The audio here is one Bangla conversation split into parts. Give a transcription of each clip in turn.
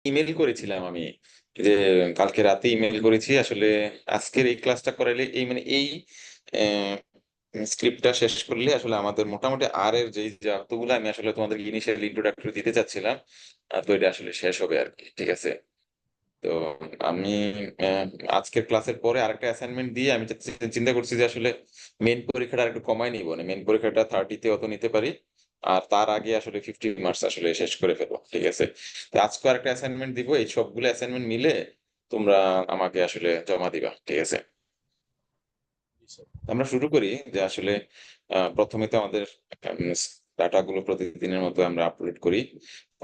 ইমেল করেছিলাম আমি, যে কালকে রাতে ইমেল করেছি আসলে। আজকের এই ক্লাসটা করাইলে এই মানে এই স্ক্রিপ্টটা শেষ করলে আসলে আমাদের মোটামুটি আর এর যেই যতগুলো আমি আসলে তোমাদের ইনিশিয়াল ইন্ট্রোডাক্টরি দিতে চাচ্ছিলাম, তো এটা আসলে শেষ হবে আর কি। ঠিক আছে? তো আমি আহ, আজকের ক্লাসের পরে আরেকটা অ্যাসাইনমেন্ট দিয়ে আমি চিন্তা করছি যে আসলে মেন পরীক্ষাটা একটু কমাই নিব, না মেন পরীক্ষাটা 30-তে অত নিতে পারি, আর তার আগে আসলে 50 মার্কস আসলে শেষ করে ফেলবো। ঠিক আছে? তো আজকে আরেকটা অ্যাসাইনমেন্ট দিব, এই সবগুলো অ্যাসাইনমেন্ট মিলে তোমরা আমাকে আসলে জমা দিবা। ঠিক আছে? আমরা শুরু করি যে আসলে প্রথমে তো আমাদের ডাটাগুলো প্রতিদিনের মতো আমরা আপলোড করি।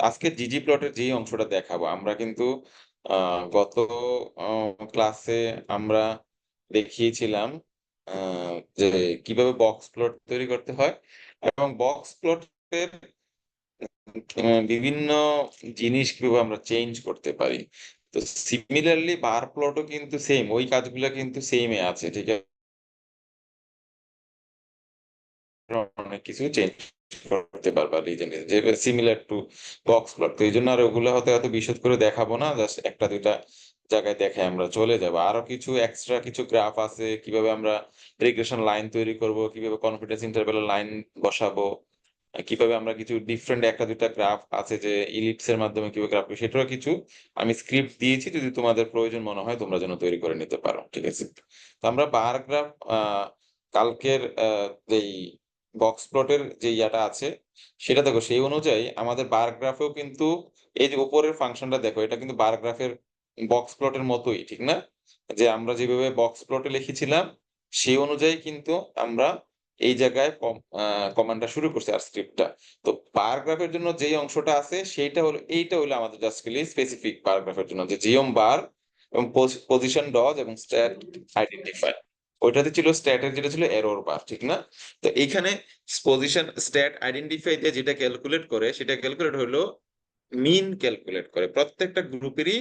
আজকে জিজি প্লটের যে অংশটা দেখাবো আমরা কিন্তু গত ক্লাসে আমরা দেখিয়েছিলাম যে কিভাবে বক্স প্লট তৈরি করতে হয়, এবং বক্স প্লটের বিভিন্ন জিনিস কিভাবে আমরা চেঞ্জ করতে পারি। তো সিমিলারলি বার প্লটও কিন্তু সেম, ওই কাজগুলো কিন্তু সেমই আছে। ঠিক আছে? অনেক কিছু চেঞ্জ করতে পারবা রিজনে, যে সিমিলার টু বক্স প্লট। তো এই জন্য আর ওগুলো হয়তো এত বিশদ করে দেখাবো না, জাস্ট একটা দুইটা জায়গায় দেখে আমরা চলে যাবো। আরো কিছু এক্সট্রা কিছু গ্রাফ আছে, কিভাবে আমরা রিগ্রেশন লাইন তৈরি করব, কিভাবে কনফিডেন্স ইন্টারভ্যালের লাইন বসাবো, কিভাবে আমরা কিছু ডিফারেন্ট একটা দুইটা গ্রাফ আছে যে ইলিপসের মাধ্যমে কিভাবে গ্রাফ, সেটারও কিছু আমি স্ক্রিপ্ট দিয়েছি, যদি তোমাদের প্রয়োজন মনে হয় তোমরা যেন তৈরি করে নিতে পারো। ঠিক আছে? তো আমরা বার গ্রাফ কালকের যেই বক্স প্লটের যে ইয়াটা আছে সেটা দেখো, সেই অনুযায়ী আমাদের বার গ্রাফেও কিন্তু এই যে উপরের ফাংশনটা দেখো, এটা কিন্তু বার গ্রাফের বক্স প্লটের মতোই, ঠিক না? যে আমরা যেভাবে বক্স প্লটে লিখেছিলাম সেই অনুযায়ী কিন্তু আমরা এই জায়গায় কমান্ডটা শুরু করছি আর স্ক্রিপ্টটা। তো প্যারাগ্রাফের জন্য যেই অংশটা আছে সেইটা হলো, এইটা হলো আমাদের জাস্ট স্পেসিফিক প্যারাগ্রাফের জন্য, যে জিওম বার এবং পজিশন ডজ এবং স্ট্যাট আইডেন্টিফাই। ওইটাতে ছিল স্ট্যাটের, যেটা ছিল এরর বার, ঠিক না? তো এইখানে পজিশন স্ট্যাট আইডেন্টিফাই দিয়ে যেটা ক্যালকুলেট করে, সেটা ক্যালকুলেট হলো মিন ক্যালকুলেট করে। প্রত্যেকটা গ্রুপেরই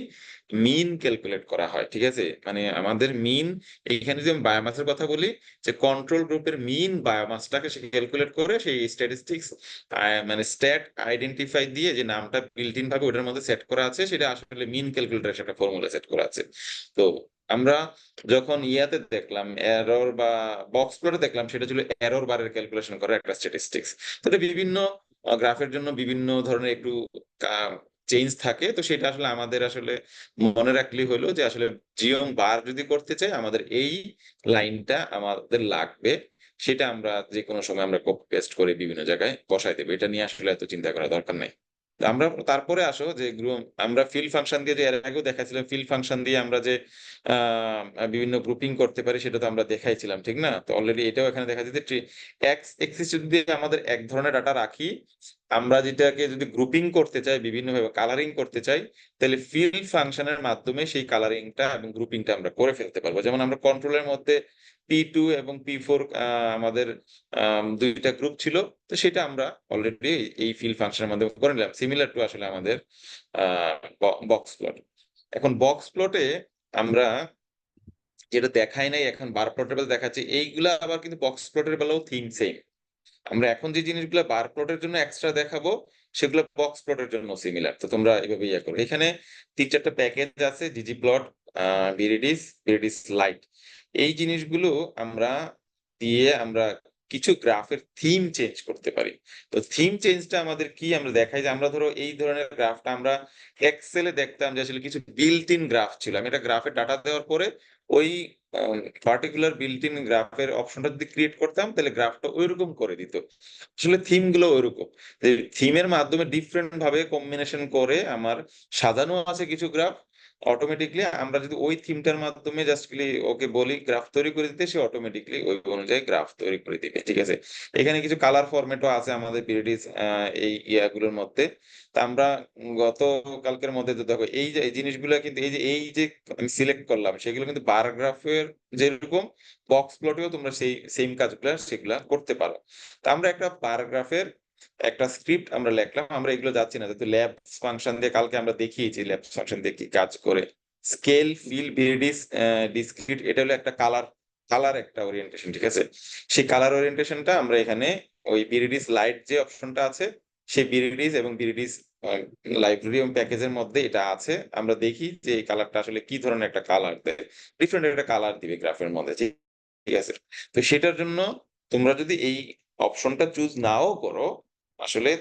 মিন ক্যালকুলেট করা হয়। ঠিক আছে? মানে আমাদের মিন, এইখানে যদি আমি বায়োমাসের কথা বলি, যে কন্ট্রোল গ্রুপের মিন বায়োমাসটাকে সে ক্যালকুলেট করে, সেই স্ট্যাটিস্টিক্স মানে স্ট্যাট আইডেন্টিফাই দিয়ে যে নামটা বিল্ট ইন ভাবে ওটার মধ্যে সেট করা আছে, সেটা আসলে মিন ক্যালকুলেটর একটা ফর্মুলা সেট করা আছে। তো আমরা যখন ইয়াতে দেখলাম এরর বা বক্স প্লটে দেখলাম, সেটা ছিল এরর বারের ক্যালকুলেশন করার একটা স্ট্যাটিস্টিক্স। তো এটা বিভিন্ন গ্রাফের জন্য বিভিন্ন ধরনের একটু চেঞ্জ থাকে। তো সেটা আসলে আমাদের আসলে মনে রাখলেই হলো যে আসলে জিওম বার যদি করতে চাই আমাদের এই লাইনটা আমাদের লাগবে, সেটা আমরা যে কোনো সময় আমরা কপি পেস্ট করে বিভিন্ন জায়গায় বসাই দেবো। এটা নিয়ে আসলে এত চিন্তা করার দরকার নাই। তো আমরা তারপরে আসো যে আমরা ফিল ফাংশন দিয়ে, যে এর আগেও দেখাচ্ছিলাম, ফিল ফাংশন দিয়ে আমরা যে বিভিন্ন গ্রুপিং করতে পারি, সেটা তো আমরা দেখাইছিলাম, ঠিক না? তো অলরেডি এটাও এখানে দেখা যাচ্ছে, এক্স এক্সিস যদি আমাদের এক ধরনের ডাটা রাখি, আমরা যেটাকে যদি গ্রুপিং করতে চাই, বিভিন্ন ভাবে কালারিং করতে চাই, তাহলে ফিল ফাংশনের মাধ্যমে সেই কালারিংটা এবং গ্রুপিংটা আমরা করে ফেলতে পারবো। যেমন আমরা কন্ট্রোলের মধ্যে P2 এবং P4 আমাদের দুইটা গ্রুপ ছিল, তো সেটা আমরা অলরেডি এই ফিল ফাংশনের মাধ্যমে করে নিলাম, সিমিলার টু আসলে আমাদের বক্স প্লট। এখন বক্স প্লটে আমরা যেটা দেখাই নাই, এখন বার প্লটের বেলা দেখাচ্ছি, এইগুলা আবার কিন্তু বক্স প্লটের বেলাও থিম সেম। আমরা এখন যে জিনিসগুলো বার প্লটের জন্য এক্সট্রা দেখাবো, সেগুলো বক্স প্লটের জন্য সিমিলার। তো তোমরা এভাবে ইয়ে করো। এখানে 3-4টা প্যাকেজ আছে, জিজি প্লট, ভিরিডিস, ভিরিডিস লাইট। এই জিনিসগুলো আমরা দিয়ে আমরা কিছু গ্রাফের থিম চেঞ্জ করতে পারি। তো থিম চেঞ্জটা আমাদের কি, আমরা দেখাই যে আমরা ধরো এই ধরনের গ্রাফটা আমরা এক্সেলে দেখতাম যে আসলে কিছু বিল্ট ইন গ্রাফ ছিল, আমি এটা গ্রাফে ডাটা দেওয়ার পরে ওই পার্টিকুলার বিল্ট ইন গ্রাফের অপশনটা যদি ক্রিয়েট করতাম, তাহলে গ্রাফটা ওইরকম করে দিত। আসলে থিম গুলো ওইরকম, থিমের মাধ্যমে ডিফারেন্ট ভাবে কম্বিনেশন করে আমার সাজানো আছে কিছু গ্রাফ। অটোমেটিকলি আমরা যদি ওই থিমটার মাধ্যমে জাস্ট ওকে বলি গ্রাফ তৈরি করে দিতে, সে অটোমেটিকলি ওই অনুযায়ী গ্রাফ তৈরি করে দিবে। ঠিক আছে? এখানে কিছু কালার ফরম্যাটও আছে আমাদের পিরিয়ডিস এই ইয়াগুলোর মধ্যে। তা আমরা গত কালকের মধ্যে তো দেখো এই যে এই জিনিসগুলো কিন্তু এই যে আমি সিলেক্ট করলাম, সেগুলো কিন্তু বার গ্রাফের যেরকম, বক্স প্লটেও তোমরা সেই সেম কাজগুলো সেগুলা করতে পারো। তা আমরা একটা প্যারাগ্রাফের একটা স্ক্রিপ্ট আমরা লিখলাম, আমরা এগুলো যাচ্ছি না, যেহেতু ল্যাবস ফাংশন দিয়ে কালকে আমরা দেখিয়েছি ল্যাবস ফাংশন দিয়ে কি কাজ করে। স্কেল, ফিল, ভিরিডিস, ডিসক্রিট, এটা হলো একটা কালার, কালার একটা ওরিয়েন্টেশন। ঠিক আছে? সেই কালার ওরিয়েন্টেশনটা আমরা এখানে ওই ভিরিডিস লাইট যে অপশনটা আছে, সেই ভিরিডিস এবং ভিরিডিস লাইব্রেরি এবং প্যাকেজের মধ্যে এটা আছে। আমরা দেখি যে এই কালারটা আসলে কি ধরনের একটা কালার দেয়, ডিফারেন্ট একটা কালার দিবে গ্রাফের মধ্যে, ঠিক আছে। তো সেটার জন্য তোমরা যদি এই অপশনটা চুজ নাও করো, আসলে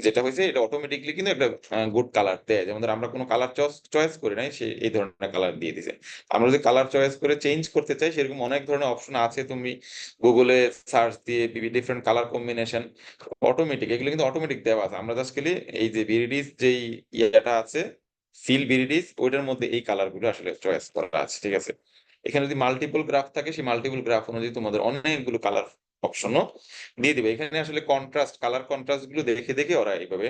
যেটা হয়েছে এটা অটোমেটিকলি কিন্তু একটা গুড কালার দেয়। যেমন ধর আমরা কোনো কালার চয়েস করি নাই, সে এই ধরনের কালার দিয়ে দিছে। আমরা যদি কালার চয়েস করে চেঞ্জ করতে চাই, সেরকম অনেক ধরনের অপশন আছে, তুমি গুগলে সার্চ দিয়ে ডিফারেন্ট কালার কম্বিনেশন অটোমেটিক, এগুলো কিন্তু অটোমেটিক দেওয়া আছে। আমরা জাস্ট খালি এই যে বিরিডিস যেই ইয়েটা আছে, ফিল বিরিডিস, ওইটার মধ্যে এই কালার গুলো আসলে চয়েস করা আছে, ঠিক আছে। এখানে যদি মাল্টিপল গ্রাফ থাকে, সেই মাল্টিপল গ্রাফ অনুযায়ী তোমাদের অনেকগুলো কালার অপশনও দিয়ে দিবে। এখানে আসলে কন্ট্রাস্ট, কালার কন্ট্রাস্ট গুলো দেখে দেখে ওরা এইভাবে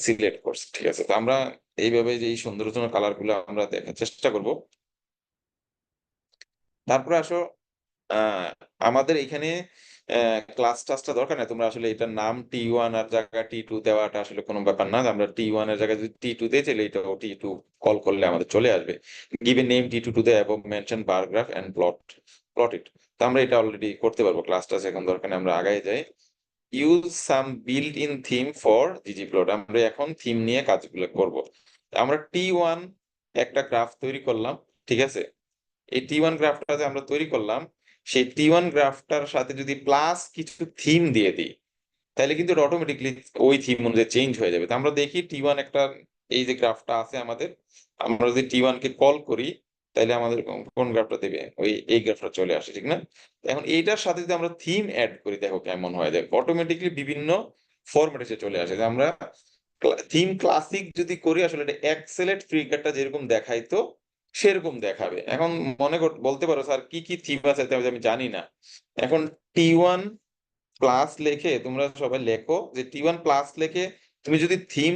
সিলেক্ট করছে, ঠিক আছে। তো আমরা এইভাবে যে এই সুন্দর সুন্দর কালার গুলো আমরা দেখার চেষ্টা করব। তারপরে আসো আহ আমাদের এখানে ক্লাস টাসটা দরকার নাই, তোমরা আসলে এটার নাম T1 আর জায়গায় T2 দেওয়াটা আসলে কোনো ব্যাপার না। আমরা T1 এর জায়গায় যদি T2 দিয়ে চাইলে এটাও T2 কল করলে আমাদের চলে আসবে। Give a name T2 to the above mention bar graph and plot it. তো আমরা এটা অলরেডি করতে পারবো, ক্লাস টাস এখন দরকার নেই, আমরা আগাই যাই। Use some built in theme for ggplot। আমরা এখন থিম নিয়ে কাজগুলো করব। আমরা T1 একটা গ্রাফ তৈরি করলাম, ঠিক আছে। এই T1 গ্রাফটা যে আমরা তৈরি করলাম, সেই T1 গ্রাফটার সাথে যদি প্লাস কিছু থিম দিয়ে দিই, তাহলে কিন্তু অটোমেটিকলি ওই থিম অনুযায়ী চেঞ্জ হয়ে যাবে। তো আমরা দেখি T1 একটা, এই যে গ্রাফটা আছে আমাদের, আমরা যদি T1 কে কল করি, তাহলে আমাদের কোন গ্রাফটা দেবে, ওই এই গ্রাফটা চলে আসে, ঠিক না। এখন এইটার সাথে যদি আমরা থিম অ্যাড করি, দেখো কেমন হয়, দেখো অটোমেটিকলি বিভিন্ন ফরম্যাটে চলে আসে। যে আমরা থিম ক্লাসিক যদি করি, আসলে এটা এক্সেলেন্ট ফিগারটা যেরকম দেখাইতো সেরকম দেখাবে। এখন বলতে পারো স্যার কি কি থিম আছে, তো আমি জানি না। এখন T1 প্লাস লেখে, তোমরা সবাই লেখো যে T1 প্লাস লেখে তুমি যদি থিম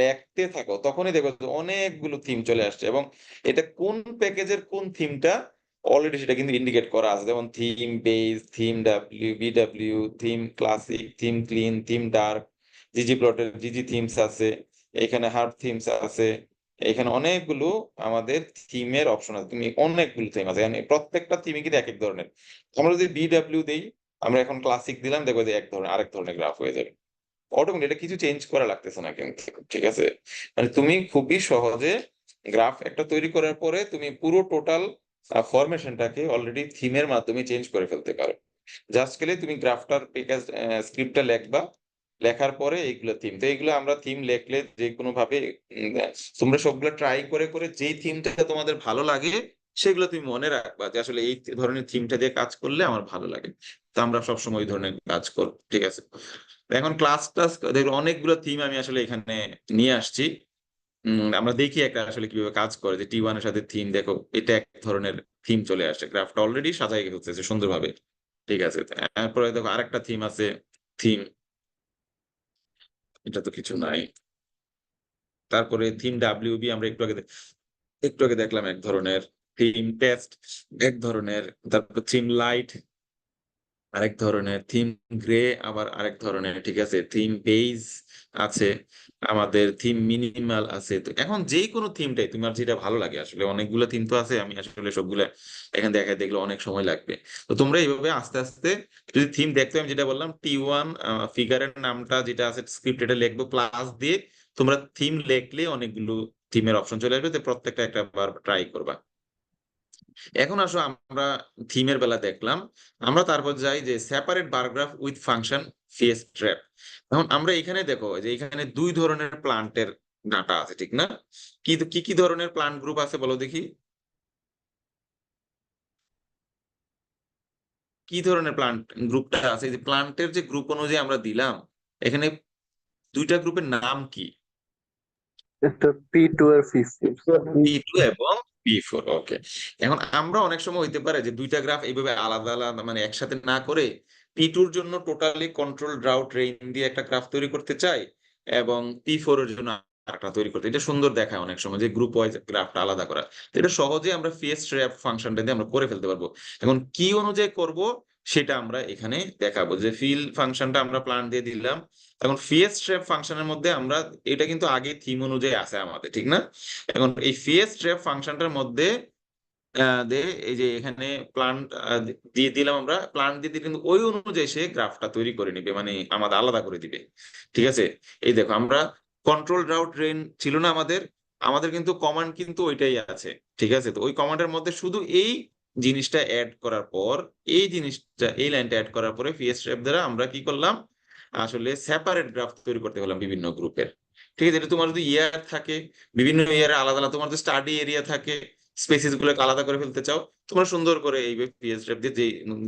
লেখতে থাকো, তখনই দেখো যে অনেকগুলো থিম চলে আসছে, এবং এটা কোন প্যাকেজের কোন থিমটা অলরেডি সেটা কিন্তু ইন্ডিকেট করা আছে। যেমন theme base, theme BW, theme classic, theme clean, theme dark, GG প্লটের জিজি থিমস আছে, এখানে হার্ব থিমস আছে, এখানে অনেকগুলো আমাদের থিমের অপশন আছে। তুমি অনেকগুলো থিম আছে, মানে প্রত্যেকটা থিমে কিন্তু এক এক ধরনের। আমরা যদি বিডব্লিউ দেই, আমরা এখন ক্লাসিক দিলাম, দেখবো যে এক ধরনের আরেক ধরনের গ্রাফ হয়ে যাবে অটোমেটিক। এটা কিছু চেঞ্জ করা লাগতেছে না কিন্তু, ঠিক আছে। মানে তুমি খুবই সহজে গ্রাফ একটা তৈরি করার পরে তুমি পুরো টোটাল ফরমেশনটাকে অলরেডি থিমের মাধ্যমে চেঞ্জ করে ফেলতে পারো। জাস্ট গেলে তুমি গ্রাফটার প্যাকেজ স্ক্রিপ্টটা লেখবা, লেখার পরে এইগুলো থিম, তো এইগুলো আমরা থিম লেখলে যে কোনো ভাবে তোমরা সবগুলো ট্রাই করে করে যেই থিমটা তোমাদের ভালো লাগে সেগুলো তুমি মনে রাখবা, যে আসলে এই ধরনের থিমটা দিয়ে কাজ করলে আমার ভালো লাগে। তো আমরা সবসময় ওই ধরনের কাজ করব, ঠিক আছে। এখন ক্লাস টাস দেখো অনেকগুলো থিম আমি আসলে এখানে নিয়ে আসছি। আমরা দেখি একটা আসলে কিভাবে কাজ করে, যে T1 এর সাথে থিম, দেখো এটা এক ধরনের থিম চলে আসছে, গ্রাফটা অলরেডি সাজাই ফেলতেছে সুন্দরভাবে, ঠিক আছে। তারপরে দেখো আরেকটা থিম আছে, থিম, এটা তো কিছু নাই। তারপরে থিম WB আমরা একটু আগে দেখলাম এক ধরনের, থিম টেস্ট এক ধরনের, তারপর থিম লাইট আরেক ধরনের, থিম গ্রে আবার আরেক ধরনের, ঠিক আছে। থিম বেজ আছে, আমাদের থিম মিনিমাল আছে। তো এখন যে কোনো থিমটাই তোমার যেটা ভালো লাগে, আসলে অনেকগুলো থিম তো আছে, আমি আসলে সবগুলা এখানে দেখায় দেখলে অনেক সময় লাগবে। তো তোমরা এইভাবে আস্তে আস্তে যদি থিম দেখতে, আমি যেটা বললাম T1 ফিগারের নামটা যেটা আছে স্ক্রিপ্ট, এটা লিখবো প্লাস দিয়ে, তোমরা থিম লিখলে অনেকগুলো থিমের অপশন চলে আসবে, তো প্রত্যেকটা একটা বার ট্রাই করবা। এখন আসো আমরা থিমের বেলা দেখলাম, আমরা তারপর যাই যে separate bar graph with function face trap. এখন আমরা এখানে দেখো যে এখানে দুই ধরনের প্লান্টের ডাটা আছে, ঠিক না। কি কি কি ধরনের প্লান্ট গ্রুপ আছে বলো দেখি, কি ধরনের প্লান্ট গ্রুপটা আছে। এই যে প্লান্টের যে গ্রুপ অনুযায়ী আমরা দিলাম, এখানে দুইটা গ্রুপের নাম কি, একটা P2 আর P4। P2 এবং P4, ওকে। এখন আমরা অনেক সময় হইতে পারে যে দুইটা গ্রাফ এইভাবে আলাদা আলাদা মানে একসাথে না করে P2 এর জন্য টোটালি কন্ট্রোল ড্রাউট রেইন দিয়ে একটা গ্রাফ তৈরি করতে চাই, এবং P4 এর জন্য একটা তৈরি করতে, এটা সুন্দর দেখায় অনেক সময় যে গ্রুপ ওয়াইজ গ্রাফটা আলাদা করা। তো এটা সহজে আমরা ফেস ট্র্যাপ ফাংশনটা দিয়ে আমরা করে ফেলতে পারবো। এখন কি অনুযায়ী করব সেটা আমরা এখানে দেখাবো। যে ফিল ফাংশনটা আমরা প্ল্যান দিয়ে দিলাম, এখন ফেস ট্র্যাপ ফাংশনের মধ্যে আমরা, এটা কিন্তু আগে থিম অনুযায়ী আছে আমাদের, ঠিক না। এখন এই ফেস ট্র্যাপ ফাংশনটার মধ্যে এই যে এখানে প্ল্যান দিয়ে দিলাম, আমরা প্ল্যান দিয়ে দিলে কিন্তু ওই অনুযায়ী সে গ্রাফটা তৈরি করে নিবে, মানে আমাদের আলাদা করে দিবে, ঠিক আছে। এই দেখো আমরা কন্ট্রোল রাউট রেন ছিল না আমাদের, আমাদের কিন্তু কমান্ড কিন্তু ওইটাই আছে, ঠিক আছে? তো ওই কমান্ডের মধ্যে শুধু এই জিনিসটা অ্যাড করার পর, এই জিনিসটা এই লাইনটা অ্যাড করার পরে পিএস ট্র্যাপ দ্বারা আমরা কি করলাম, আসলে সেপারেট গ্রাফ তৈরি করতে পারলাম বিভিন্ন গ্রুপের। ঠিক আছে, এটা তোমার যদি ইয়ার থাকে, বিভিন্ন ইয়ারে আলাদা আলাদা, তোমার যদি স্টাডি এরিয়া থাকে, স্পেসিস গুলোকে আলাদা করে ফেলতে চাও, তোমরা সুন্দর করে এই পিএস ট্র্যাপ দিয়ে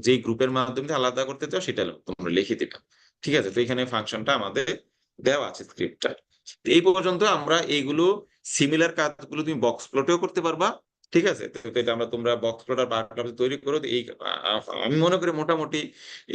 যেই গ্রুপের মাধ্যমে আলাদা করতে চাও সেটা তোমরা লিখে দিবে। ঠিক আছে, তো এখানে ফাংশনটা আমাদের দেওয়া আছে স্ক্রিপ্টটা। এই পর্যন্ত আমরা এইগুলো সিমিলার কাজগুলো তুমি বক্স প্লটেও করতে পারবা। ঠিক আছে, তো এটা আমরা তোমরা বক্স প্লট আর বার গ্রাফ তৈরি করো। তো এই আমি মনে করি মোটামুটি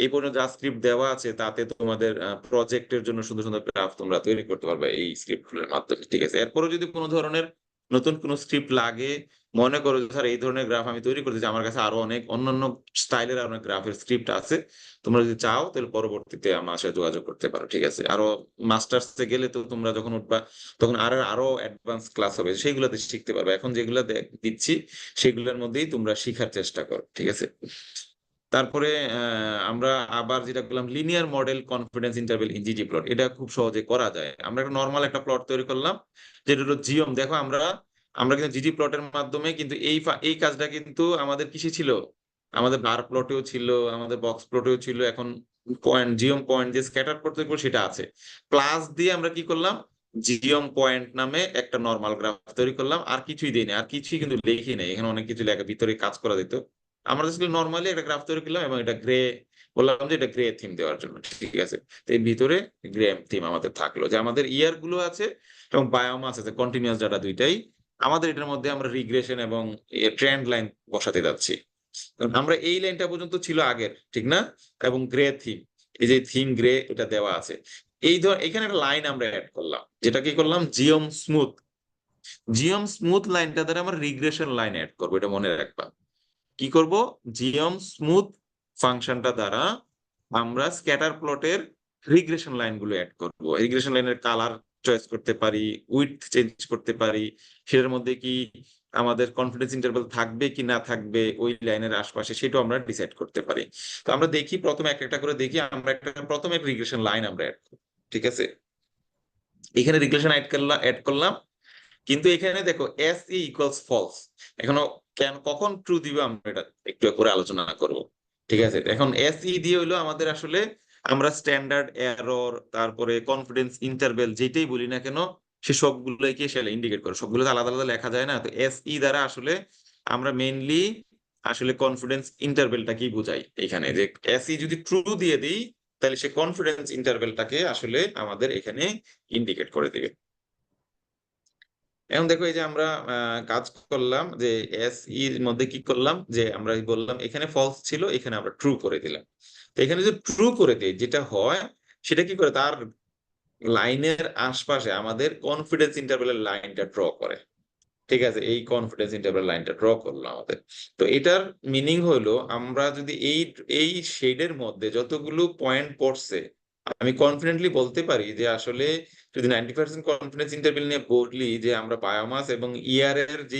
এই পর্যন্ত যা স্ক্রিপ্ট দেওয়া আছে তাতে তোমাদের প্রজেক্টের জন্য সুন্দর সুন্দর গ্রাফ তোমরা তৈরি করতে পারবে এই স্ক্রিপ্ট গুলোর মাধ্যমে। ঠিক আছে, এরপরে যদি কোনো ধরনের নতুন কোনো স্ক্রিপ্ট লাগে, মনে করো স্যার এই ধরনের গ্রাফ আমি তৈরি করতে চাই, আমার কাছে আরো অনেক অন্যান্য স্টাইলের অনেক গ্রাফের স্ক্রিপ্ট আছে, তোমরা যদি চাও তাহলে পরবর্তীতে আমার সাথে যোগাযোগ করতে পারো। ঠিক আছে, আরো মাস্টার্সে গেলে তো তোমরা যখন উঠবা তখন আরো আরো অ্যাডভান্স ক্লাস হবে, সেইগুলোতে শিখতে পারবে। এখন যেগুলো দিচ্ছি সেগুলোর মধ্যেই তোমরা শিখার চেষ্টা করো। ঠিক আছে, তারপরে আমরা আবার যেটা করলাম linear model confidence interval in GG plot, এটা খুব সহজে করা যায়। আমরা একটা নর্মাল একটা প্লট তৈরি করলাম যেটা হলো জিওম। দেখো আমরা আমরা কিন্তু জিজি প্লটের মাধ্যমে কিন্তু এই কাজটা কিন্তু আমাদের কিসে ছিল, আমাদের বার প্লটেও ছিল, আমাদের বক্স প্লটেও ছিল। এখন পয়েন্ট জিওম পয়েন্ট যে স্ক্যাটার প্লট তৈরি করবো সেটা আছে, প্লাস দিয়ে আমরা কি করলাম, জিওম পয়েন্ট নামে একটা নর্মাল গ্রাফ তৈরি করলাম। আর কিছুই দিই না, আর কিছুই কিন্তু লিখি নাই, এখানে অনেক কিছু লেখা ভিতরে কাজ করা দিত। আমরা জাস্ট নর্মালি একটা গ্রাফ তৈরি করলাম এবং এটা গ্রে, বললাম যে এটা গ্রে থিম দেওয়ার জন্য। ঠিক আছে, তো এই ভিতরে গ্রে থিম আমাদের থাকলো, যে আমাদের ইয়ার গুলো আছে এবং বায়োমাস আছে, কন্টিনিউয়াস ডাটা দুইটাই আমাদের। এটার মধ্যে আমরা রিগ্রেশন এবং ট্রেন্ড লাইন বসাতে যাচ্ছি। কারণ আমরা এই লাইনটা পর্যন্ত ছিল আগের, ঠিক না? এবং গ্রে থিম, এই যে থিম গ্রে এটা দেওয়া আছে। এই ধর এখানে একটা লাইন আমরা অ্যাড করলাম, যেটা কি করলাম, জিওম স্মুথ। জিওম স্মুথ লাইনটা দ্বারা আমরা রিগ্রেশন লাইন অ্যাড করবো, এটা মনে রাখবা। কি করব, জিওম স্মুথ ফাংশনটা দ্বারা আমরা স্ক্যাটার প্লটের রিগ্রেশন লাইনগুলো অ্যাড করব। রিগ্রেশন লাইনের কালার চয়েস করতে পারি, উইডথ চেঞ্জ করতে পারি, সেটার মধ্যে কি আমাদের কনফিডেন্স ইন্টারভ্যাল থাকবে কি না থাকবে ওই লাইনের আশপাশে, সেটাও আমরা ডিসাইড করতে পারি। তো আমরা দেখি প্রথমে একটা একটা করে দেখি, আমরা একটা প্রথমে রিগ্রেশন লাইন আমরা অ্যাড করব। ঠিক আছে, এখানে রিগ্রেশন অ্যাড করলাম, কিন্তু এখানে দেখো এস ই ইকুয়ালস ফলস। এখনো কেন কখন ট্রু দিবে আমরা এটা একটু করে আলোচনা করব। ঠিক আছে, এখন এস ই দিয়ে হইলো আমাদের আসলে আমরা স্ট্যান্ডার্ড এরর, তারপরে কনফিডেন্স ইন্টারভ্যাল যেটাই বলি না কেন, সে সবগুলোকে সে ইন্ডিকেট করে, সবগুলো তো আলাদা আলাদা লেখা যায় না। তো এস ই দ্বারা আসলে আমরা মেইনলি আসলে কনফিডেন্স ইন্টারভ্যালটা কি বোঝাই এখানে, যে এস ই যদি ট্রু দিয়ে দিই তাহলে সে কনফিডেন্স ইন্টারভ্যালটাকে আসলে আমাদের এখানে ইন্ডিকেট করে দিবে। এখন দেখো এই যে আমরা কাজ করলাম যে এস এর মধ্যে কি করলাম, যে আমরা বললাম এখানে ফলস ছিল, এখানে আমরা ট্রু করে দিলাম। তো এখানে যদি ট্রু করে দিই যেটা হয়, সেটা কি করে, তার লাইনের আশপাশে আমাদের কনফিডেন্স ইন্টারভ্যালের লাইনটা ড্র করে। ঠিক আছে, এই কনফিডেন্স ইন্টারভ্যাল লাইনটা ড্র করলো আমাদের। তো এটার মিনিং হলো আমরা যদি এই এই শেডের মধ্যে যতগুলো পয়েন্ট পড়ছে, আমি কনফিডেন্টলি বলতে পারি যে আসলে যদি 90% কনফিডেন্স ইন্টারভ্যাল নিয়ে বলি যে আমরা বায়োমাস এবং ইয়ার এর যে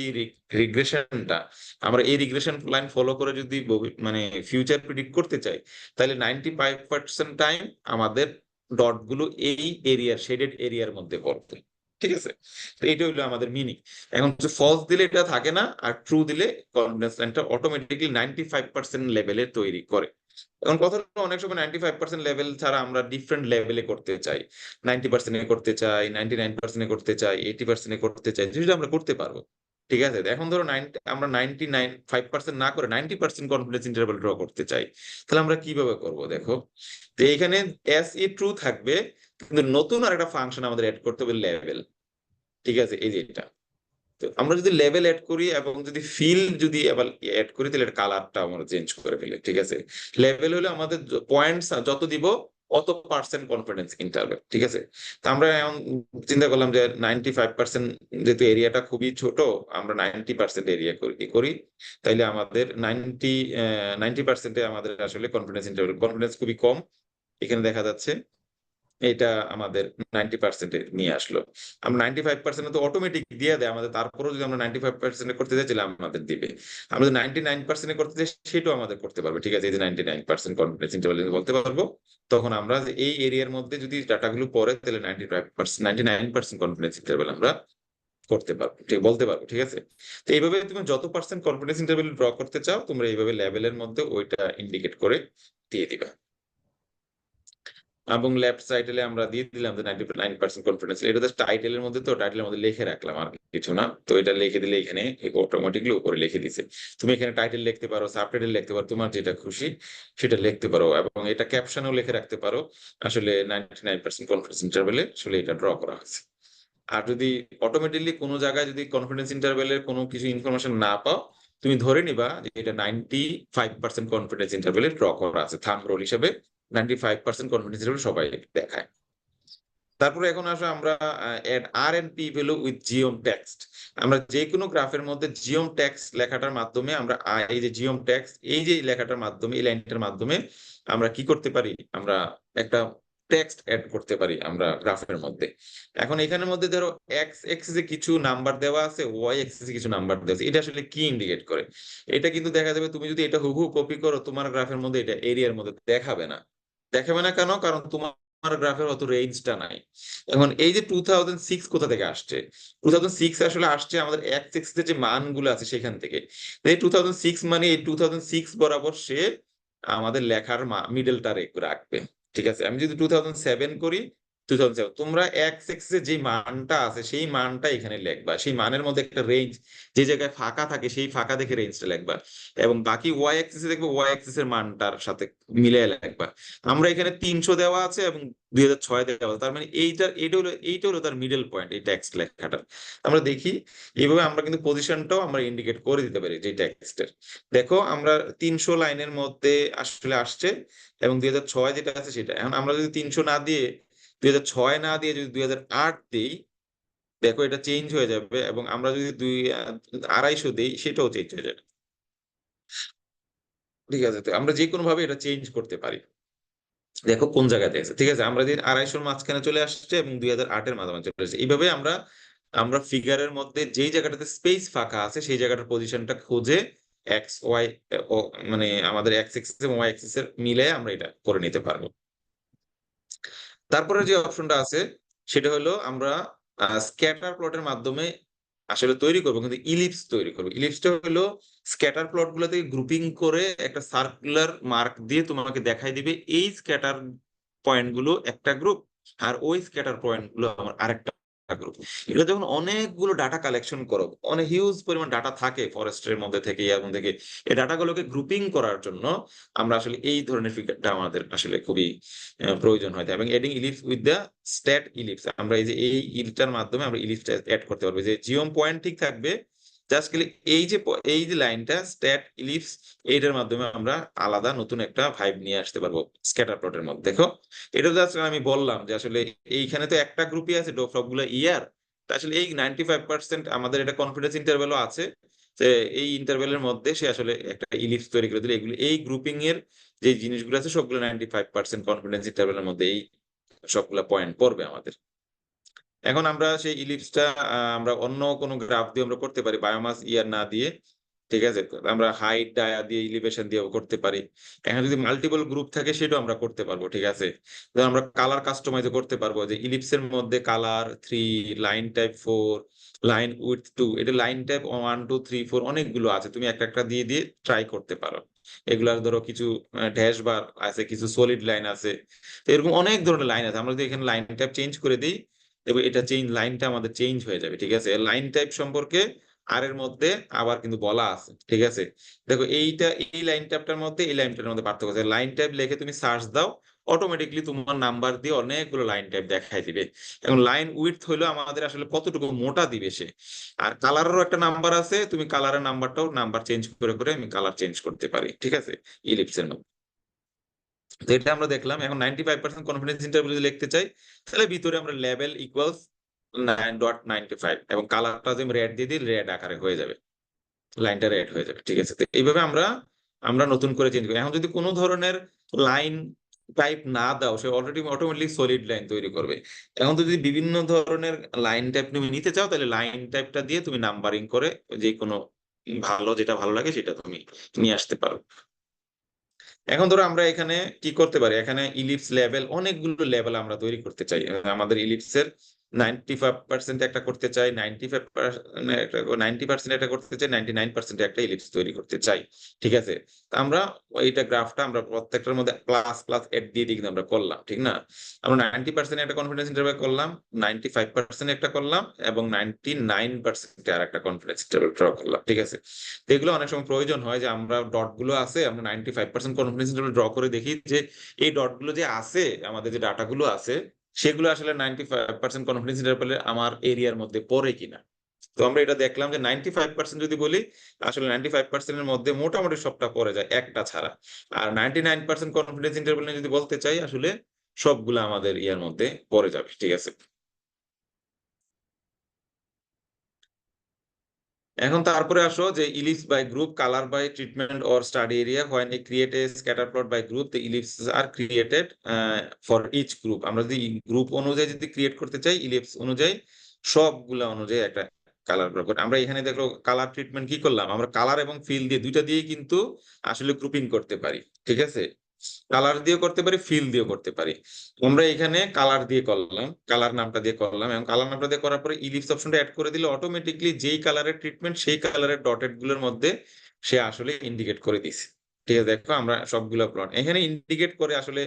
রিগ্রেশনটা, আমরা এই রিগ্রেশন লাইন ফলো করে যদি মানে ফিউচার প্রিডিক্ট করতে চাই, তাহলে 95% টাইম আমাদের ডট গুলো এই এরিয়ার শেডেড এরিয়ার মধ্যে পড়বে। ঠিক আছে, তো এটা হইলো আমাদের মিনিং। এখন ফলস দিলে এটা থাকে না, আর ট্রু দিলে কনফিডেন্স লাইনটা অটোমেটিকলি 95% লেভেলে তৈরি করে। এখন কথা হলো অনেক সময় 95% লেভেল ছাড়া আমরা ডিফারেন্ট লেভেলে করতে চাই, 90% করতে চাই, 99% করতে চাই, 80% করতে চাই, যেটা আমরা করতে পারবো। ঠিক আছে, এখন ধরো আমরা 95% না করে 90% কনফিডেন্স ইন্টারভ্যাল ড্র করতে চাই, তাহলে আমরা কিভাবে করব দেখো। তো এখানে এস ই ট্রু থাকবে, কিন্তু নতুন আর একটা ফাংশন আমাদের অ্যাড করতে হবে, লেভেল। ঠিক আছে, এই যে এটা। তো আমরা যদি লেভেল অ্যাড করি এবং যদি ফিল যদি আবার অ্যাড করি, তাহলে এর কালারটা আমরা চেঞ্জ করে ফেলি। ঠিক আছে, লেভেল হলো আমাদের পয়েন্টস যত দিব অত পার্সেন্ট কনফিডেন্স ইন্টারভ্যাল। ঠিক আছে, তো আমরা এখন চিন্তা করলাম যে 95% যেহেতু এরিয়াটা খুবই ছোট, আমরা 90% এরিয়া করি, তাইলে আমাদের 90% আমাদের আসলে কনফিডেন্স ইন্টারভ্যাল, কনফিডেন্স খুবই কম এখানে দেখা যাচ্ছে। এটা আমাদের 90% নিয়ে আসলো। আমরা 95% তো অটোমেটিক দিয়ে দেয় আমাদের, তারপরেও যদি আমরা 95% করতে চাইছিলাম আমাদের দিবে। আমরা যদি 99% করতে চাই সেটাও আমাদের করতে পারবে, ঠিক আছে? এই যে 99% কনফিডেন্স ইন্টারভ্যাল বলতে পারবো, তখন আমরা যে এই এরিয়ার মধ্যে যদি ডাটাগুলো পড়ে তাহলে 99% কনফিডেন্স ইন্টারভ্যাল আমরা করতে পারবো, ঠিক বলতে পারবো, ঠিক আছে? তো এইভাবে তুমি যত পার্সেন্ট কনফিডেন্স ইন্টারভ্যাল ড্র করতে চাও তোমরা এইভাবে লেভেলের মধ্যে ওইটা ইন্ডিকেট করে দিয়ে দিবা। এবং লেফট সাইডে আমরা দিয়ে দিলাম যে 99% কনফিডেন্স। এটা জাস্ট টাইটেলের মধ্যে, তো টাইটেলের মধ্যে লিখে রাখলাম আর কিছু না। তো এটা লিখে দিলে এখানে অটোমেটিকলি উপরে লিখে দিছে। তুমি এখানে টাইটেল লিখতে পারো, সাবটাইটেল লিখতে পারো, তোমার যেটা খুশি সেটা লিখতে পারো, এবং এটা ক্যাপশনও লিখে রাখতে পারো। আসলে 99% কনফিডেন্স ইন্টারভ্যালে আসলে এটা ড্র করা হয়েছে। আর যদি অটোমেটিকলি কোনো জায়গায় যদি কনফিডেন্স ইন্টারভ্যালের কোনো কিছু ইনফরমেশন না পাও, তুমি ধরে নিবা যে এটা 95% কনফিডেন্স ইন্টারভ্যালে ড্র করা আছে, থাম্ব রোল হিসেবে 95% কনফিডেন্স ইন্টারভ্যাল সবাই দেখায়। তারপরে এখন আসো আমরা add R and P value with geom text. আমরা যে কোনো গ্রাফের মধ্যে জিওম টেক্সট লেখাটার মাধ্যমে আমরা এই যে জিওম টেক্সট, এই যে লেখাটার মাধ্যমে, এই লাইনটার মাধ্যমে আমরা কি করতে পারি, আমরা একটা টেক্সট অ্যাড করতে পারি আমরা গ্রাফের মধ্যে। এখন এখানের মধ্যে ধরো এক্স এক্সিসে কিছু নাম্বার দেওয়া আছে, ওয়াই এক্সিসে কিছু নাম্বার দেওয়া আছে, এটা আসলে কি ইন্ডিকেট করে? এটা কিন্তু দেখা যাবে তুমি যদি এটা হুবহু কপি করো তোমার গ্রাফের মধ্যে, এটা এরিয়ার মধ্যে দেখাবে না। দেখাবে না কেন? কারণ তোমার গ্রাফের অত রেঞ্জটা নাই। এখন এই যে 2006 কোথা থেকে আসছে? 2006 আসলে আসছে আমাদের এক্স এক্সিসের যে মানগুলো আছে সেখান থেকে। এই 2006 মানে এই 2006 বরাবর সে আমাদের লেখার মিডলটা রাখবে, ঠিক আছে? আমি যদি 2007 করি, 2007 তোমরা এক্স এক্সিসে যে মানটা আছে সেই মানটা এখানে লিখবা, সেই মানের মধ্যে একটা রেঞ্জ, যে জায়গায় ফাঁকা থাকে সেই ফাঁকা দেখে রেঞ্জটা লিখবা, এবং বাকি ওয়াই অ্যাক্সিসে দেখবে ওয়াই অ্যাক্সিসের মানটার সাথে মিলিয়ে লিখবা। আমরা এখানে 300 দেওয়া আছে এবং 2006 দেওয়া আছে, তার মানে এইটা হলো তার মিডল পয়েন্ট, এই টেক্সট লেখাটা। আমরা দেখি এইভাবে আমরা কিন্তু পজিশনটাও আমরা ইন্ডিকেট করে দিতে পারি যে টেক্সটের। দেখো আমরা 300 লাইনের মধ্যে আসলে আসছে, এবং 2006 যেটা আছে সেটা। এখন আমরা যদি 300 না দিয়ে, 2006 না দিয়ে যদি 2008 দিই, দেখো এটা চেঞ্জ হয়ে যাবে, এবং আমরা যদি 250 দিই সেটাও চেঞ্জ হয়ে যাবে, ঠিক আছে? তো আমরা যে কোনো ভাবে এটা চেঞ্জ করতে পারি। দেখো কোন জায়গাতে আছে, ঠিক আছে? আমরা যদি 250 মাঝখানে চলে আসছে এবং 2008-এর মাঝামাঝি চলে আসছে, এইভাবে আমরা আমরা ফিগারের মধ্যে যেই জায়গাটাতে স্পেস ফাঁকা আছে সেই জায়গাটার পজিশনটা খুঁজে এক্স ওয়াই, মানে আমাদের এক্স এক্সিস এবং ওয়াই এক্সিস এর মিলে আমরা এটা করে নিতে পারবো। তারপরে যে অপশনটা আছে সেটা হলো আমরা স্ক্যাটার প্লটের মাধ্যমে আসলে তৈরি করবো, কিন্তু ইলিপস তৈরি করবো। ইলিপসটা হলো স্ক্যাটার প্লট গুলোতে গ্রুপিং করে একটা সার্কুলার মার্ক দিয়ে তোমাকে দেখাই দিবে এই স্ক্যাটার পয়েন্ট গুলো একটা গ্রুপ, আর ওই স্ক্যাটার পয়েন্ট গুলো আমার আরেকটা গ্রুপ। এটা যখন অনেকগুলো ডাটা কালেকশন করো, অনেক হিউজ পরিমাণ ডাটা থাকে ফরেস্টের মধ্যে থেকে, ইয়ার মধ্যে থেকে, এই ডাটাগুলোকে গ্রুপিং করার জন্য আমরা আসলে এই ধরনের ফিগারটা আমাদের আসলে খুবই প্রয়োজন হয়। এবং adding ellipse with the stat ellipse, আমরা এই যে এই ইলিপসটার মাধ্যমে আমরা ইলিপসটা অ্যাড করতে পারবো, যে জিওম পয়েন্ট ঠিক থাকবে, জাস্ট খালি এই যে লাইনটা স্ট্যাট ইলিপস, এইটার মাধ্যমে আমরা আলাদা নতুন একটা ভাইব নিয়ে আসতে পারবো স্ক্যাটার প্লটের মধ্যে। দেখো এটা জাস্ট আমি বললাম যে আসলে এইখানে তো একটা গ্রুপই আছে সবগুলো ইয়ার, আসলে এই 95% আমাদের এটা কনফিডেন্স ইন্টারভ্যালও আছে, যে এই ইন্টারভ্যালের মধ্যে সে আসলে একটা ইলিপস তৈরি করে দিলে এগুলো এই গ্রুপিং এর যে জিনিসগুলো আছে সবগুলো 95% কনফিডেন্স ইন্টারভ্যালের মধ্যে এই সবগুলা পয়েন্ট পড়বে আমাদের। এখন আমরা সেই ইলিপসটা আমরা অন্য কোনো গ্রাফ দিয়ে আমরা করতে পারি, বায়োমাস ইয়ার না দিয়ে, ঠিক আছে? তো আমরা হাইট ডায়া দিয়ে ইলিভেশন দিয়েও করতে পারি। এখন যদি মাল্টিপল গ্রুপ থাকে সেটাও আমরা করতে পারবো, ঠিক আছে? যেমন আমরা কালার কাস্টমাইজ করতে পারবো, যে ইলিপসের মধ্যে colour 3, line type 4, line width 2, এটা লাইন টাইপ 1 2 3 4 অনেকগুলো আছে, তুমি একটা একটা দিয়ে দিয়ে ট্রাই করতে পারো। এগুলার ধরো কিছু ড্যাশ বার আছে, কিছু সলিড লাইন আছে, তো এরকম অনেক ধরনের লাইন আছে। আমরা যদি এখানে লাইন টাইপ চেঞ্জ করে দিই, এবং এটা লাইনটা আমাদের চেঞ্জ হয়ে যাবে, ঠিক আছে? লাইন টাইপ সম্পর্কে আর এর মধ্যে আবার কিন্তু বলা আছে, ঠিক আছে? দেখো এই লাইন ট্যাবটার মধ্যে এই লাইনটার মধ্যে পার্থক্য আছে। লাইন ট্যাব লিখে তুমি সার্চ দাও, অটোমেটিকলি তোমার নাম্বার দিয়ে অনেকগুলো লাইন ট্যাব দেখাই দিবে। এখন লাইন উইডথ হলো আমাদের আসলে কতটুকু মোটা দিবে সে। আর কালারেরও একটা নাম্বার আছে, তুমি কালারের নাম্বারটাও নাম্বার চেঞ্জ করে করে আমি কালার চেঞ্জ করতে পারি, ঠিক আছে? ইলিপসের মধ্যে। তো এটা আমরা দেখলাম। এখন 95% কনফিডেন্স ইন্টারভ্যাল যদি লিখতে চাই, তাহলে ভিতরে আমরা লেভেল ইকুয়ালস 9.95 এবং কালারটা যদি রেড দিয়ে দিই, রেড আকারে হয়ে যাবে, লাইনটা রেড হয়ে যাবে, ঠিক আছে? তো এইভাবে আমরা আমরা নতুন করে চেঞ্জ করি। এখন যদি কোনো ধরনের লাইন টাইপ না দাও, সে অলরেডি অটোমেটিক সলিড লাইন তৈরি করবে। এখন যদি বিভিন্ন ধরনের লাইন টাইপ তুমি নিতে চাও, তাহলে লাইন টাইপটা দিয়ে তুমি নাম্বারিং করে যে কোনো ভালো যেটা ভালো লাগে সেটা তুমি নিয়ে আসতে পারো। এখন ধরো আমরা এখানে কি করতে পারি, এখানে ইলিপস লেভেল, অনেকগুলো লেভেল আমরা তৈরি করতে চাই। আমাদের ইলিপসের 95% একটা করতে চাই, 90% একটা করতে চাই, 99% একটা ইলিপস তৈরি করতে চাই। ঠিক আছে, তা আমরা এইটা গ্রাফটা আমরা প্রত্যেকটার মধ্যে প্লাস প্লাস এড দিয়ে দিয়ে কিন্তু আমরা করলাম, ঠিক না? আমরা 90% একটা কনফিডেন্স ইন্টারভ্যাল করলাম, 95% একটা করলাম, এবং 99% আর একটা কনফিডেন্স ইন্টারভ্যাল ড্র করলাম। ঠিক আছে, তো এগুলো অনেক সময় প্রয়োজন হয় যে আমরা ডট গুলো আছে, আমরা 95% কনফিডেন্স ইন্টারভ্যাল ড্র করে দেখি যে এই ডট গুলো যে আছে, আমাদের যে ডাটা গুলো আছে, সেগুলো আসলে 95% কনফিডেন্স ইন্টারভ্যালে আমার এরিয়ার মধ্যে পড়ে কিনা। তো আমরা এটা দেখলাম যে 95% যদি বলি, আসলে 95% এর মধ্যে মোটামুটি সবটা পড়ে যায় একটা ছাড়া। আর 99% কনফিডেন্স ইন্টারভ্যাল যদি বলতে চাই, আসলে সবগুলো আমাদের ইয়ার মধ্যে পড়ে যাবে। ঠিক আছে, এখন তারপরে আসো যে ellipse by group, colour by treatment or study area. When I create a scatter plot by group, the ellipse are created for each group. আমরা যদি গ্রুপ অনুযায়ী যদি ক্রিয়েট করতে চাই, ইলিপস অনুযায়ী সবগুলা অনুযায়ী একটা কালার প্লট। আমরা এখানে দেখো কালার ট্রিটমেন্ট কি করলাম, আমরা কালার এবং ফিল দিয়ে দুইটা দিয়েই কিন্তু আসলে গ্রুপিং করতে পারি। ঠিক আছে, কালার দিয়ে করতে পারি, ফিল দিয়ে করতে পারি। আমরা এখানে কালার দিয়ে করলাম, কালার নামটা দিয়ে করলাম, এবং কালার নামটা দিয়ে করার পরে ইলিপস অপশনটা অ্যাড করে দিলে অটোমেটিকলি যেই কালারের ট্রিটমেন্ট সেই কালারের ডটেড গুলোর মধ্যে সে আসলে ইন্ডিকেট করে দিছে। ঠিক আছে, দেখো আমরা সবগুলো প্লট এখানে ইন্ডিকেট করে আসলে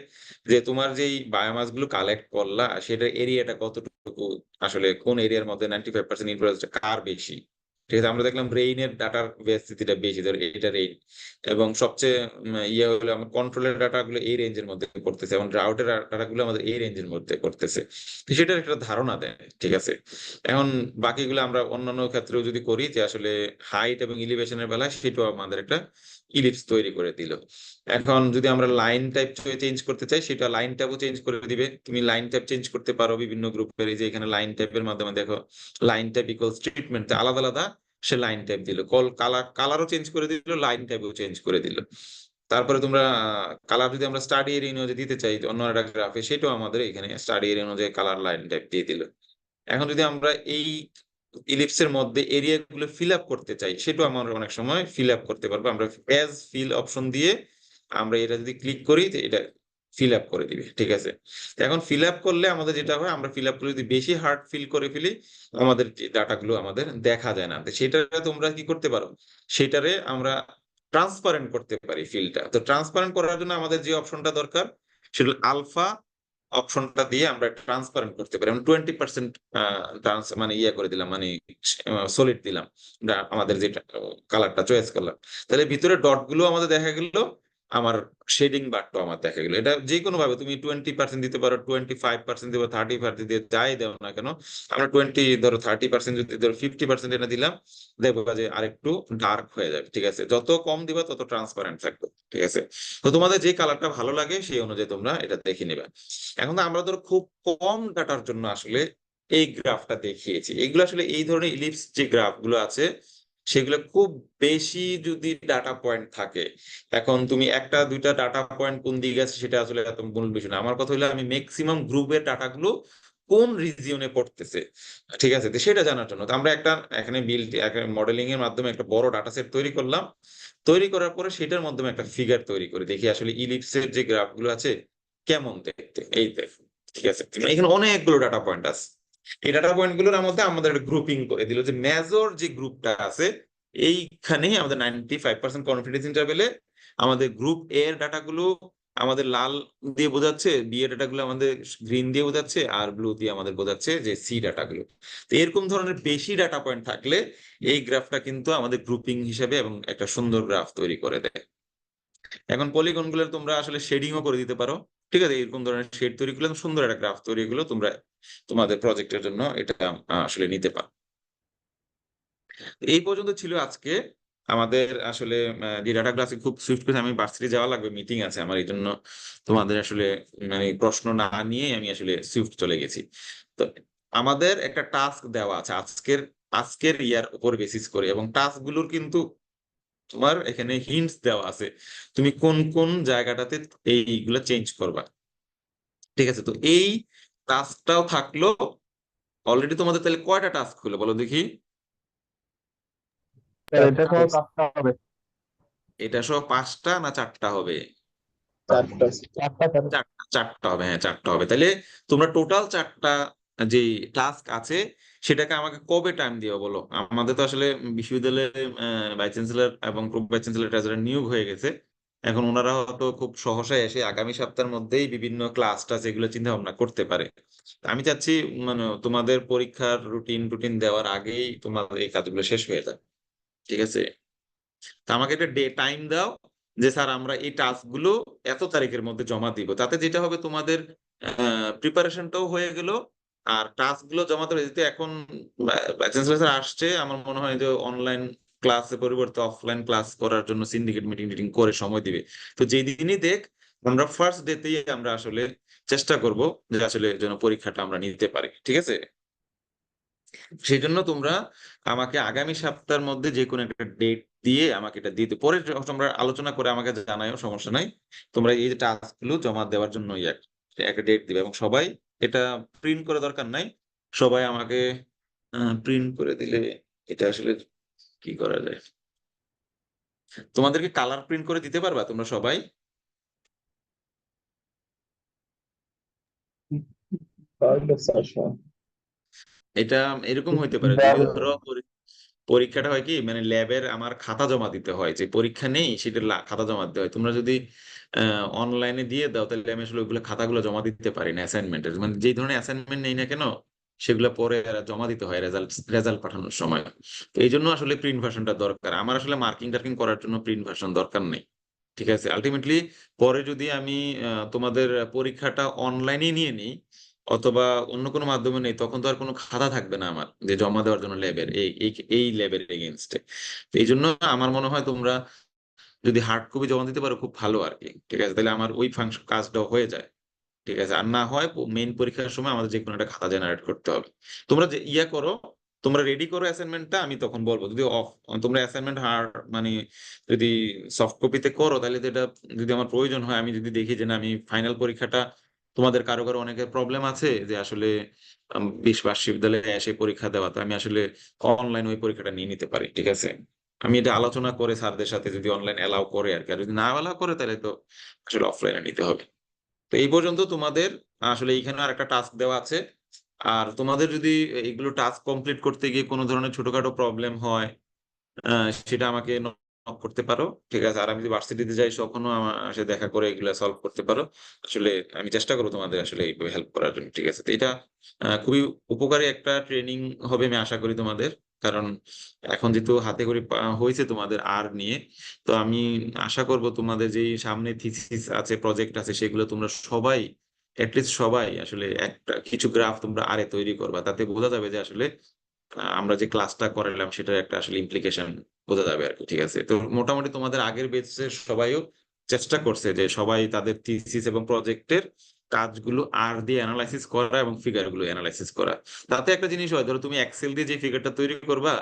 যে তোমার যেই বায়োমাস গুলো কালেক্ট করলা সেটার এরিয়াটা কতটুকু, আসলে কোন এরিয়ার মধ্যে 95% ইনফ্লুয়েন্স কার বেশি। ঠিক আছে, আমরা দেখলাম রেইনের ডাটার ব্যস্ততা বেশি, ধর এটা রেইন, এবং সবচেয়ে ইয়ে হলো আমার কন্ট্রোলের ডাটা গুলো এই রেঞ্জের মধ্যে করতেছে, এবং রাউটের ডাটা গুলো আমাদের এই রেঞ্জের মধ্যে করতেছে। তো সেটার একটা ধারণা দেয়। ঠিক আছে, এখন বাকিগুলো আমরা অন্যান্য ক্ষেত্রেও যদি করি, যে আসলে হাইট এবং ইলিভেশনের বেলায় সেটাও আমাদের একটা ইলিপস তৈরি করে দিল। এখন যদি আমরা লাইন টাইপ চেঞ্জ করতে চাই, সেটা লাইন ট্যাবও চেঞ্জ করে দিবে। তুমি লাইন টাইপ চেঞ্জ করতে পারো বিভিন্ন গ্রুপের, এই যে এখানে লাইন টাইপের মাধ্যমে দেখো লাইন টাইপ ইকুয়ালস ট্রিটমেন্ট, আলাদা আলাদা সে লাইন টাইপ দিল, কালারও চেঞ্জ করে দিল, লাইন টাইপও চেঞ্জ করে দিল। তারপরে তোমরা কালার যদি আমরা স্টাডি এরিয়া অনুযায়ী দিতে চাই অন্য একটা গ্রাফে, সেটাও আমাদের এখানে স্টাডি এরিয়া অনুযায়ী কালার লাইন টাইপ দিয়ে দিল। এখন যদি আমরা এই ইলিপসের মধ্যে এরিয়া গুলো ফিল আপ করতে চাই, সেটাও আমরা অনেক সময় ফিল আপ করতে পারবো। আমরা অ্যাজ ফিল অপশন দিয়ে আমরা এটা যদি ক্লিক করি, তো এটা ফিল আপ করে দিবে। ঠিক আছে, তো এখন ফিল আপ করলে আমাদের যেটা হয়, আমরা ফিল আপ করে যদি বেশি হার্ড ফিল করে ফেলি, আমাদের ডাটা গুলো আমাদের দেখা যায় না। তো সেটা তোমরা কি করতে পারো, সেটারে আমরা ট্রান্সপারেন্ট করতে পারি ফিলটা। তো ট্রান্সপারেন্ট করার জন্য আমাদের যে অপশনটা দরকার, সেটা আলফা অপশনটা দিয়ে আমরা ট্রান্সপারেন্ট করতে পারি। আমরা 20% মানে ইয়ে করে দিলাম, মানে সলিড দিলাম, আমাদের যে কালারটা চয়েস করলাম, তাহলে ভিতরে ডট গুলো আমাদের দেখা গেল, আমার শেডিং বারটাও আমার দেখা গেল। এটা যে কোনো ভাবে তুমি 20% দিতে পারো, 25% দিতে পারো, 30% দিয়ে যাই দেও না কেন। আমরা 30% যদি ধরো 50% এটা দিলাম, দেখবো যে আরেকটু ডার্ক হয়ে যাবে। ঠিক আছে, যত কম দিবা তত ট্রান্সপারেন্ট থাকবে। ঠিক আছে, তো তোমাদের যে কালারটা ভালো লাগে সেই অনুযায়ী তোমরা এটা দেখে নিবে। এখন তো আমরা ধরো খুব কম ডাটার জন্য আসলে এই গ্রাফটা দেখিয়েছি। এগুলো আসলে এই ধরনের ইলিপস যে গ্রাফ গুলো আছে, সেগুলো খুব বেশি যদি ডাটা পয়েন্ট থাকে, এখন তুমি একটা দুইটা ডাটা পয়েন্ট কোন দিকে আছে সেটা আসলে এত মূল বিষয় না। আমার কথা হলো আমি ম্যাক্সিমাম গ্রুপের ডাটাগুলো কোন রিজিয়নে পড়তেছে, ঠিক আছে, তো সেটা জানার জন্য তো আমরা একটা এখানে মডেলিং এর মাধ্যমে একটা বড় ডাটা সেট তৈরি করলাম। তৈরি করার পরে সেটার মাধ্যমে একটা ফিগার তৈরি করে দেখি আসলে ইলিপসের যে গ্রাফ গুলো আছে কেমন দেখতে। এই দেখো, ঠিক আছে, এখানে অনেকগুলো ডাটা পয়েন্ট আছে। এই ডাটা পয়েন্ট গুলোর মধ্যে আমাদের গ্রুপিং করে দিল যে মেজর যে গ্রুপটা আছে, এইখানেই আমাদের 95% কনফিডেন্স ইন্টারভেলে আমাদের গ্রুপ এ এর ডাটাগুলো আমাদের লাল দিয়ে বোঝাচ্ছে, বি এর ডাটাগুলো আমাদের গ্রিন দিয়ে বোঝাচ্ছে, আর ব্লু দিয়ে আমাদের বোঝাচ্ছে যে সি ডাটাগুলো। তো এরকম ধরনের বেশি ডাটা পয়েন্ট থাকলে এই গ্রাফটা কিন্তু আমাদের গ্রুপিং হিসেবে এবং একটা সুন্দর গ্রাফ তৈরি করে দেয়। এখন পলিগন গুলো তোমরা আসলে শেডিংও করে দিতে পারো। ঠিক আছে, এরকম ধরনের শেড তৈরি করলে সুন্দর একটা গ্রাফ তৈরি গুলো তোমরা তোমাদের প্রজেক্টের জন্য এটা আসলে নিতে পারো। এই পর্যন্ত ছিল আজকে আমাদের আসলে যে ডাটা ক্লাসে খুব সুইফট করে আমি ভার্সিটি যাওয়া লাগবে, মিটিং আছে আমার, এই জন্য তোমাদের আসলে মানে প্রশ্ন না নিয়ে আমি আসলে সুইফট চলে গেছি। তো আমাদের একটা টাস্ক দেওয়া আছে আজকের আজকের ইয়ার উপর বেসিস করে, এবং টাস্ক গুলোর কিন্তু তোমার এখানে হিন্টস দেওয়া আছে তুমি কোন কোন জায়গাটাতে এইগুলা চেঞ্জ করবা। ঠিক আছে, তো এই টাস্কটাও থাকলো। অলরেডি তোমাদের তাহলে কয়টা টাস্ক হলো বলো দেখি? এটা সহ 5টা হবে। এটা সহ 5টা না 4টা হবে? 4টা। 4টা স্যার। চারটা হবে, হ্যাঁ 4টা হবে। তাহলে তোমরা টোটাল 4টা যে টাস্ক আছে সেটাকে আমাকে কবে টাইম দিও বলো? আমাদের তো আসলে বিশ্ববিদ্যালয়ে ভাইস চ্যান্সেলর এবং প্রো ভাইস চ্যান্সেলর ট্রেজারার নিয়োগ হয়ে গেছে। এখন ওনারা হয়তো খুব সহসায় এসে আগামী সপ্তাহের মধ্যেই বিভিন্ন ক্লাস টাস এগুলো চিন্তা ভাবনা করতে পারে। আমি চাচ্ছি মানে তোমাদের পরীক্ষার রুটিন টুটিন দেওয়ার আগেই তোমাদের এই কাজগুলো শেষ হয়ে যায়। ঠিক আছে, তা আমাকে একটা ডে টাইম দাও যে স্যার আমরা এই টাস্ক গুলো এত তারিখের মধ্যে জমা দিব। তাতে যেটা হবে তোমাদের প্রিপারেশনটাও হয়ে গেল, আর টাস্ক গুলো জমা দেবে। যেহেতু এখন চ্যান্সেলর আসছে, আমার মনে হয় যে অনলাইন ক্লাসের পরিবর্তে অফলাইন ক্লাস করার জন্য সিন্ডিকেট মিটিং টিটিং করে সময় দিবে। তো যেই দিনই দেখ আমরা ফার্স্ট ডেতেই আমরা আসলে চেষ্টা করব যে আসলে যেন পরীক্ষাটা আমরা নিতে পারি। ঠিক আছে, সেই জন্য তোমরা আমাকে আগামী সপ্তাহের মধ্যে যে কোনো একটা ডেট দিয়ে আমাকে এটা দিতে, পরে যখন তোমরা আলোচনা করে আমাকে জানাইও, সমস্যা নাই। তোমরা এই যে টাস্ক গুলো জমা দেওয়ার জন্য একটা ডেট দিবে, এবং সবাই এটা প্রিন্ট করে দরকার নাই, সবাই আমাকে প্রিন্ট করে দিলে এটা আসলে কি করা যায়, তোমাদেরকে কালার প্রিন্ট করে দিতে পারবা তোমরা সবাই? পারলে স্যার সব এটা এরকম হইতে পারে যদি ধরো পরীক্ষাটা হয় কি, মানে ল্যাবের আমার খাতা জমা দিতে হয়, যে পরীক্ষা নেই সেটা খাতা জমা দিতে হয়। তোমরা যদি অনলাইনে দিয়ে দাও তাহলে আমি আসলে ওইগুলো খাতাগুলো জমা দিতে পারি না, অ্যাসাইনমেন্টের মানে যেই ধরনের অ্যাসাইনমেন্ট নেই না কেন সেগুলো পরে জমা দিতে হয় রেজাল্ট রেজাল্ট পাঠানোর সময়। তো এই জন্য আসলে প্রিন্ট ভার্সনটা দরকার আমার, আসলে মার্কিং টার্কিং করার জন্য প্রিন্ট ভার্সন দরকার নেই। ঠিক আছে, আলটিমেটলি পরে যদি আমি তোমাদের পরীক্ষাটা অনলাইনে নিয়ে নিই অথবা অন্য কোনো মাধ্যমে নেই, তখন তো আর কোনো খাতা থাকবে না আমার যে জমা দেওয়ার জন্য ল্যাবের এই এই এই ল্যাবের এগেনস্টে। এই জন্য আমার মনে হয় তোমরা যদি হার্ড কপি জমা দিতে পারো খুব ভালো আর কি। ঠিক আছে, তাহলে আমার ওই ফাংশন কাজটা হয়ে যায়। ঠিক আছে, আর না হয় মেইন পরীক্ষার সময় আমাদের যে কোনো একটা খাতা জেনারেট করতে হবে। তোমরা যে ইয়া করো, তোমরা রেডি করো অ্যাসাইনমেন্টটা, আমি তখন বলবো। যদি তোমরা অ্যাসাইনমেন্ট হার্ড মানে যদি সফট কপিতে করো তাহলে তো এটা যদি আমার প্রয়োজন হয়, আমি যদি দেখি যে না আমি ফাইনাল পরীক্ষাটা তোমাদের কারো কারো অনেকের প্রবলেম আছে যে আসলে বিশ্ববিদ্যালয়ে এসে পরীক্ষা দেওয়া, তো আমি আসলে অনলাইন ওই পরীক্ষাটা নিয়ে নিতে পারি। ঠিক আছে, আমি এটা আলোচনা করে স্যারদের সাথে যদি অনলাইন এলাও করে আর কি, আর যদি না এলাও করে তাহলে তো আসলে অফলাইনে নিতে হবে। তো এই পর্যন্ত তোমাদের আসলে এইখানে আর একটা টাস্ক দেওয়া আছে। আর তোমাদের যদি এগুলো টাস্ক কমপ্লিট করতে গিয়ে কোনো ধরনের ছোটখাটো প্রবলেম হয় সেটা আমাকে নক করতে পারো। ঠিক আছে, আর আমি যদি ভার্সিটিতে যাই তখনও আমার সাথে দেখা করে এগুলো সলভ করতে পারো। আসলে আমি চেষ্টা করবো তোমাদের আসলে এইভাবে হেল্প করার জন্য। ঠিক আছে, তো এটা খুবই উপকারী একটা ট্রেনিং হবে আমি আশা করি তোমাদের। কারণ এখন যেহেতু হাতে করে হয়েছে তোমাদের আর নিয়ে, তো আমি আশা করব তোমাদের যেই সামনে থিসিস আছে প্রজেক্ট আছে সেগুলো তোমরা সবাই অ্যাটলিস্ট সবাই আসলে একটা কিছু গ্রাফ তোমরা আরে তৈরি করবা, তাতে বোঝা যাবে যে আসলে আমরা যে ক্লাসটা করালাম সেটার একটা আসলে ইমপ্লিকেশন বোঝা যাবে আর কি। ঠিক আছে, তো মোটামুটি তোমাদের আগের বেচের সবাইও চেষ্টা করছে যে সবাই তাদের থিসিস এবং প্রজেক্টের কাজগুলো আর দিয়ে অ্যানালাইসিস করা এবং ফিগার গুলো অ্যানালাইসিস করা। তাতে একটা জিনিস হয়, ধরো তুমি এক্সেল দিয়ে যে ফিগারটা তৈরি করবা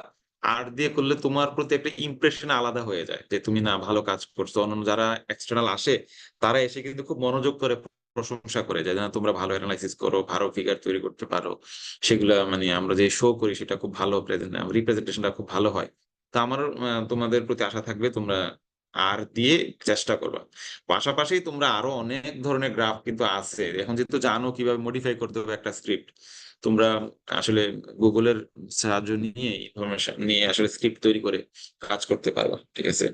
আর দিয়ে করলে তোমার প্রতি একটা ইমপ্রেশন আলাদা হয়ে যায় যে তুমি না ভালো কাজ করছো। অন্যান্য যারা এক্সটার্নাল আসে তারা এসে কিন্তু খুব মনোযোগ করে প্রশংসা করে যে না তোমরা ভালো অ্যানালাইসিস করো, ভালো ফিগার তৈরি করতে পারো। সেগুলা মানে আমরা যে শো করি সেটা খুব ভালো, রিপ্রেজেন্টেশনটা খুব ভালো হয়। তো আমার তোমাদের প্রতি আশা থাকবে তোমরা আর দিয়ে চেষ্টা করবা। পাশাপাশি তোমরা আরো অনেক ধরনের গ্রাফ কিন্তু আছে, এখন যেহেতু জানো কিভাবে মডিফাই করতে হবে একটা স্ক্রিপ্ট, তোমরা আসলে গুগলের সাহায্য নিয়ে ইনফরমেশন নিয়ে আসলে স্ক্রিপ্ট তৈরি করে কাজ করতে পারবা। ঠিক আছে,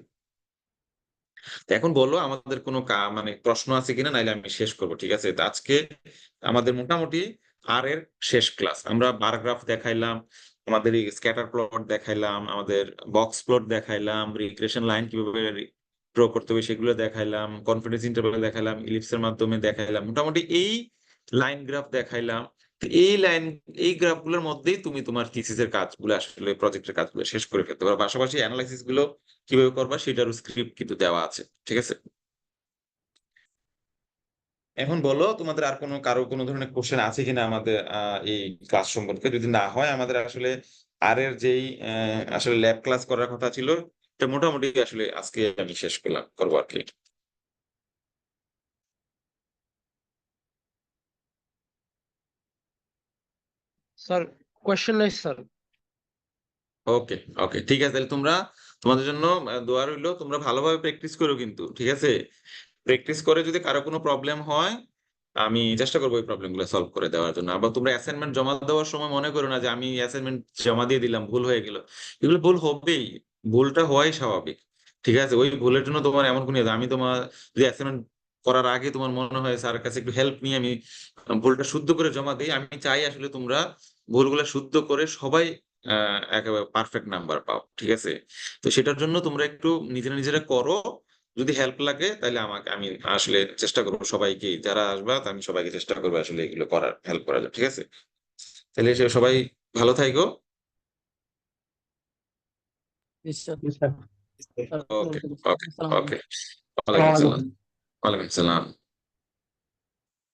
তো এখন বলো আমাদের কোনো মানে প্রশ্ন আছে কিনা, নাইলে আমি শেষ করবো। ঠিক আছে, তো আজকে আমাদের মোটামুটি আর এর শেষ ক্লাস। আমরা বার গ্রাফ দেখাইলাম, আমাদের স্ক্যাটার প্লট দেখাইলাম, আমাদের বক্স প্লট দেখাইলাম, রিগ্রেশন লাইন কিভাবে ড্র করতে হবে সেগুলো দেখাইলাম, কনফিডেন্স ইন্টারভ্যাল দেখাইলাম, ইলিপসের মাধ্যমে দেখাইলাম, মোটামুটি এই লাইন গ্রাফ দেখাইলাম। তো এই লাইন এই গ্রাফ গুলোর মধ্যেই তুমি তোমার থিসিসের কাজগুলো আসলে প্রজেক্টের কাজগুলো শেষ করে ফেলতে পারো। পাশাপাশি অ্যানালাইসিস গুলো কিভাবে করবা সেটারও স্ক্রিপ্ট কিন্তু দেওয়া আছে। ঠিক আছে, এখন বলো তোমাদের আর কারো কোনো ধরনের কোশ্চেন আছে কিনা আমাদের এই ক্লাস সম্পর্কে। যদি না হয় আমাদের আসলে আর এর যেই আসলে ল্যাব ক্লাস করার কথা ছিল তো মোটামুটি আসলে আজকে আমি শেষ করবো আর কি। স্যার কোয়েশ্চেন নাই স্যার। ওকে ওকে, ঠিক আছে, তাহলে তোমরা তোমাদের জন্য দোয়া রইলো, তোমরা ভালোভাবে প্র্যাকটিস করো কিন্তু, ঠিক আছে? প্র্যাকটিস করে যদি কারো কোনো প্রবলেম হয় আমি চেষ্টা করবো ওই প্রবলেম গুলো সলভ করে দেওয়ার জন্য। আবার তোমরা অ্যাসাইনমেন্ট জমা দেওয়ার সময় মনে করো না যে আমি অ্যাসাইনমেন্ট জমা দিয়ে দিলাম, ভুল হয়ে গেল। এগুলো ভুল হবেই, ভুলটা হওয়াই স্বাভাবিক, ঠিক আছে? ওই ভুলের জন্য তোমার এমন কোনো আমি তোমার যদি অ্যাসাইনমেন্ট করার আগে তোমার মনে হয় স্যারের কাছে একটু হেল্প নিয়ে আমি ভুলটা শুদ্ধ করে জমা দিই, আমি চাই আসলে তোমরা ভুলগুলো শুদ্ধ করে সবাই একেবারে পারফেক্ট নাম্বার পাও, ঠিক আছে? তো সেটার জন্য তোমরা একটু নিজেরা নিজেরা করো। যদি হেল্প লাগে তাহলে আমাকে, আমি আসলে চেষ্টা করবো সবাইকে যারা আসবে আমি সবাইকে চেষ্টা করবো আসলে এগুলো করার, হেল্প করার জন্য, ঠিক আছে? তাহলে সবাই ভালো থাকো। স্যার জি স্যার। ওকে ওকে আসসালামু ওকে, আলাইকুম। ওয়ালাইকুম আসসালাম। ওয়ালাইকুম আসসালাম।